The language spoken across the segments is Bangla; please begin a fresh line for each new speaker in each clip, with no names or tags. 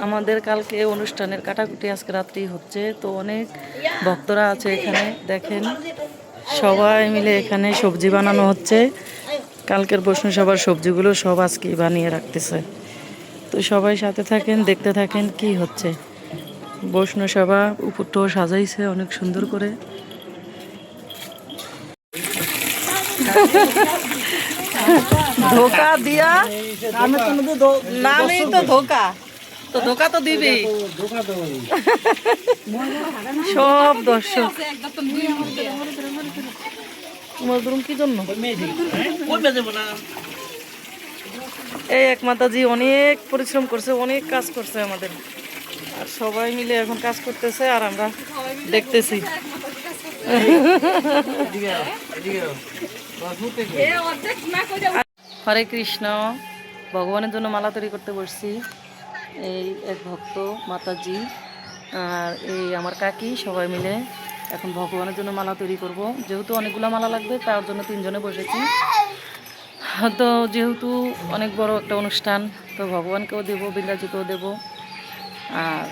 আমাদের কালকে অনুষ্ঠানের কাটাকুটি আজকে রাত্রেই হচ্ছে, তো অনেক ভক্তরা আছে এখানে। দেখেন সবাই মিলে এখানে সবজি বানানো হচ্ছে। কালকের বৈষ্ণব সবার সবজিগুলো সব আজকে বানিয়ে রাখতেছে। তো সবাই সাথে থাকেন, দেখতে থাকেন কি হচ্ছে। বৈষ্ণব সভা উপরটাও সাজাইছে অনেক সুন্দর করে। ধোকা দিয়া নামই তো ধোকা, তো ধোকা তো দিবি সব দর্শক। মজরুম কি জন্য এই এক মাতাজি অনেক পরিশ্রম করছে, অনেক কাজ করছে আমাদের, আর সবাই মিলে এখন কাজ করতেছে আর আমরা দেখতেছি। হরে কৃষ্ণ। ভগবানের জন্য মালা তৈরি করতে বসছি। এই এক ভক্ত মাতাজি আর এই আমার কাকি সবাই মিলে এখন ভগবানের জন্য মালা তৈরি করব। যেহেতু অনেকগুলো মালা লাগবে তার জন্য 3 জনে বসেছি। তো যেহেতু অনেক বড় একটা অনুষ্ঠান, তো ভগবানকেও দেব, বিন্দাজিকেও দেব, আর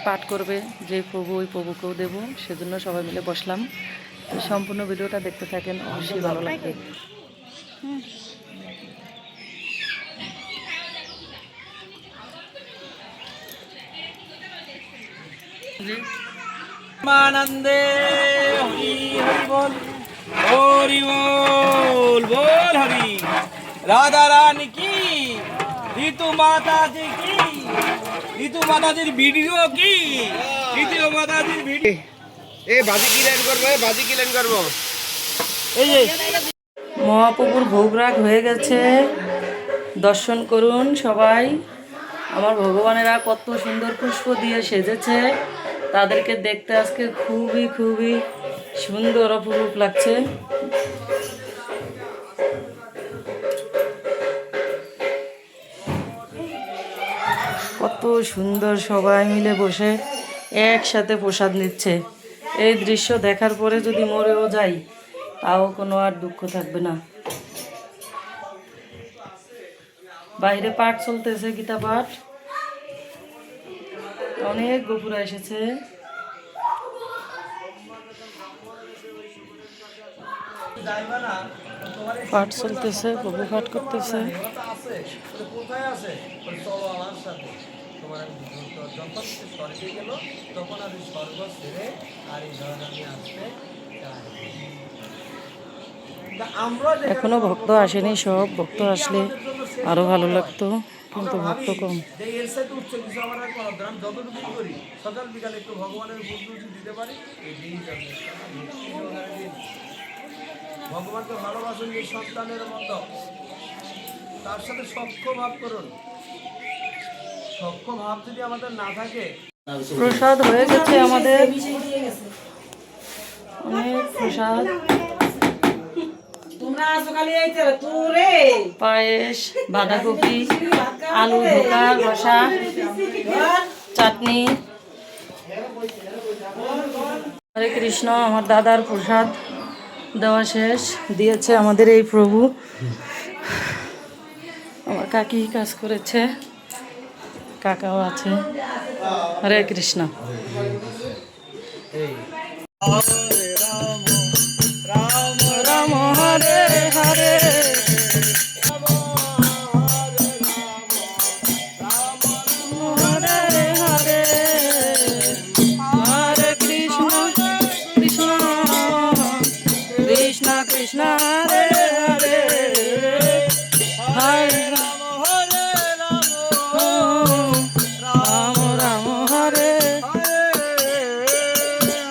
পাঠ করবে যে প্রভু ওই প্রভুকেও দেব, সেজন্য সবাই মিলে বসলাম। তো সম্পূর্ণ ভিডিওটা দেখতে থাকেন, অবশ্যই ভালো লাগবে।
आनंदे हरि हरि बोल हरि बोल बोल हरि राधा रानी की ऋतु माता जी की ऋतु माता जी वीडियो की ऋतु माता जी वीडियो ए बाजी की लाइन करबो बाजी की लाइन करबो এই যে
মহাপ্রভুর ভোগরাগ হয়ে গেছে, দর্শন করুন সবাই। আমার ভগবানেরা কত সুন্দর পুষ্প দিয়ে সেজেছে, তাদেরকে দেখতে আজকে খুবই খুবই সুন্দর অপরূপ লাগছে। কত সুন্দর সবাই মিলে বসে একসাথে প্রসাদ নিচ্ছে। এই দৃশ্য দেখার পরে যদি মরেও যাই তাও কোনো আর দুঃখ থাকবে না। বাইরে পাঠ চলতেছে, গীতা পাঠ। অনেক গোপুরা এসেছে। পাঠ চলতেছে, প্রভু পাঠ করতেছে।
কোথায় আছে চলো আমার সাথে তোমার যখন স্বর্গে গেল তখন আমি স্বর্গ ছেড়ে আর এই ধরনের আসতে
এখনো ভক্ত আসেনি, সব ভক্ত আসলে আরো ভালো লাগতো, কিন্তু ভক্ত কম।
এর সাথে উচ্চ কিছু আমরা যতটুকু করি সকাল বিকালে একটু ভগবানের বুদ্ধি দিতে পারি এই ভগবানকে ভালোবাসুন এই সন্তানের মতো, তার সাথে সখ্য ভাব করুন। সখ্য ভাব যদি আমাদের না থাকে।
প্রসাদ হয়ে গেছে আমাদের, অনেক প্রসাদ, পায়েস, বাঁধাকপি, আলু ধোকা, রসা, চাটনি। হরে কৃষ্ণ। আমার দাদার প্রসাদ দেওয়া শেষ, দিয়েছে আমাদের এই প্রভু। আমার কাকি কাজ করেছে, কাকাও আছে। হরে কৃষ্ণ। রাম রাম হরে হরে হরে হরে, হরে কৃষ্ণ কৃষ্ণ কৃষ্ণ কৃষ্ণ হরে হরে, হরে রাম হরে রাম রাম রাম হরে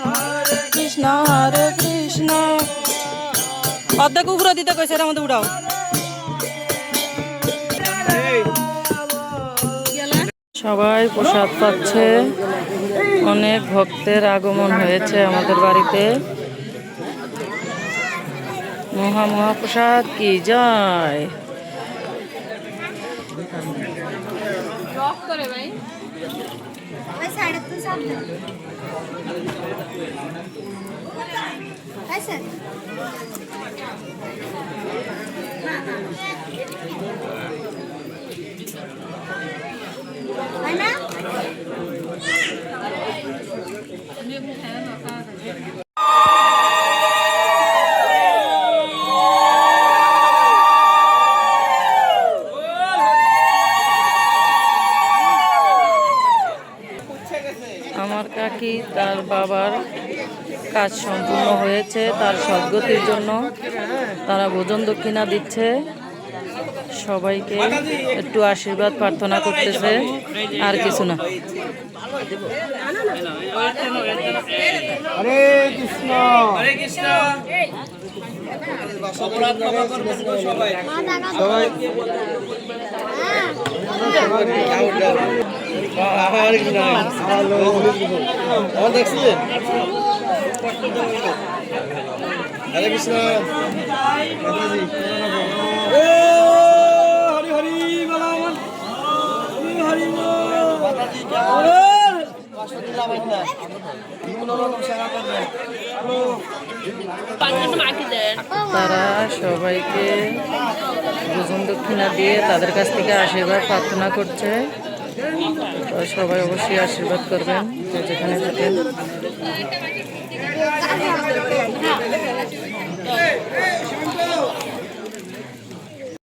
হরে কৃষ্ণ হরে কৃষ্ণ। অর্ধেক উপরে দিতে কইছে, এর মধ্যে উঠাও। সবাই প্রসাদ পাচ্ছে, অনেক ভক্তের আগমন হয়েছে আমাদের বাড়িতে। মহাপ্রসাদ কি জয়। আমার কাকি তার বাবার কাজ সম্পূর্ণ হয়েছে, তার সদ্গতির জন্য তারা ভোজন দক্ষিণা দিচ্ছে, সবাইকে একটু আশীর্বাদ প্রার্থনা করতেছে, আর কিছু না।
হরে কৃষ্ণ হরে কৃষ্ণ। অপরাধ ক্ষমা করবেন গো সবাই সবাই। হরে কৃষ্ণ আমার দেখছিলেন? হরে কৃষ্ণ মাতাজি। হরি হরি বলা হরি মাতাজি
তারা সবাইকে ভোজন দক্ষিণা দিয়ে তাদের কাছ থেকে আশীর্বাদ প্রার্থনা করছে। তো সবাই অবশ্যই আশীর্বাদ করবেন যেখানে থাকেন।